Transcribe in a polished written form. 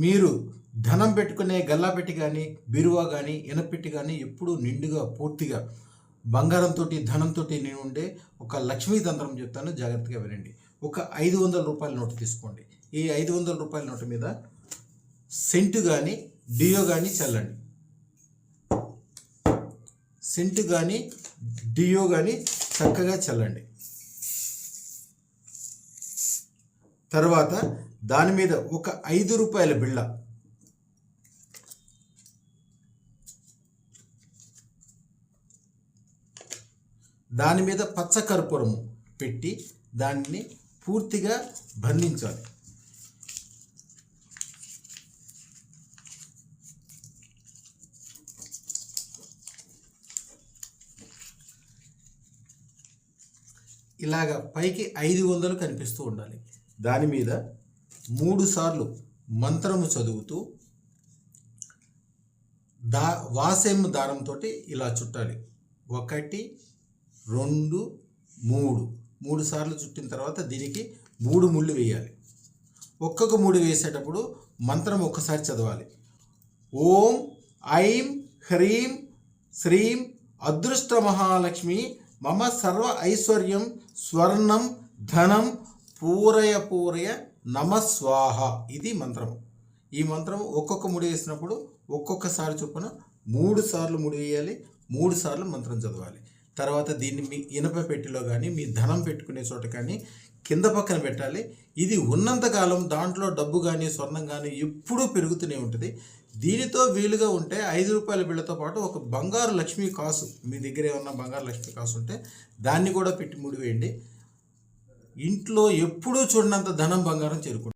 మీరు ధనం పెట్టుకునే గల్లా పెట్టి కానీ బీరువా కానీ ఇనపెట్టి కానీ ఎప్పుడూ నిండుగా పూర్తిగా బంగారంతో ధనంతో నేను ఉండే ఒక లక్ష్మీ తంత్రం చెప్తాను, జాగ్రత్తగా వినండి. ఒక 500 రూపాయల నోటు తీసుకోండి. ఈ 500 రూపాయల నోటు మీద సెంటు కానీ డియో కానీ చల్లండి. సెంటు కానీ డియో కానీ చక్కగా చల్లండి. తర్వాత దాని మీద ఒక 5 రూపాయల బిళ్ళ, దాని మీద పచ్చ కర్పూరము పెట్టి దాన్ని పూర్తిగా బంధించాలి. ఇలాగ పైకి 500 కనిపిస్తూ ఉండాలి. దాని మీద 3 సార్లు మంత్రము చదువుతూ వాసేము దారంతో ఇలా చుట్టాలి. 1 2 3 సార్లు చుట్టిన తర్వాత దీనికి 3 ముళ్ళు వేయాలి. ఒక్కొక్క ముడి వేసేటప్పుడు మంత్రం ఒక్కసారి చదవాలి. ఓం ఐం హ్రీం శ్రీం అదృష్ట మహాలక్ష్మి మమ సర్వ ఐశ్వర్యం స్వర్ణం ధనం పూరయ పూరయ నమ స్వాహ. ఇది మంత్రము. ఈ మంత్రము ఒక్కొక్క ముడి వేసినప్పుడు ఒక్కొక్కసారి చొప్పున 3 సార్లు ముడి వేయాలి, 3 సార్లు మంత్రం చదవాలి. తర్వాత దీన్ని మీ ఇనప పెట్టెలో కానీ మీ ధనం పెట్టుకునే చోట కానీ కింద పక్కన పెట్టాలి. ఇది ఉన్నంతకాలం దాంట్లో డబ్బు కానీ స్వర్ణం కానీ ఎప్పుడూ పెరుగుతూనే ఉంటుంది. దీనితో వీలుగా ఉంటే 5 రూపాయల బిళ్ళతో పాటు ఒక బంగారు లక్ష్మీ కాసు, మీ దగ్గర ఏమన్నా బంగారు లక్ష్మీ కాసు ఉంటే దాన్ని కూడా పెట్టి ముడివేయండి. ఇంట్లో ఎప్పుడూ చూడనంత ధనం బంగారం చేరుకుంటుంది.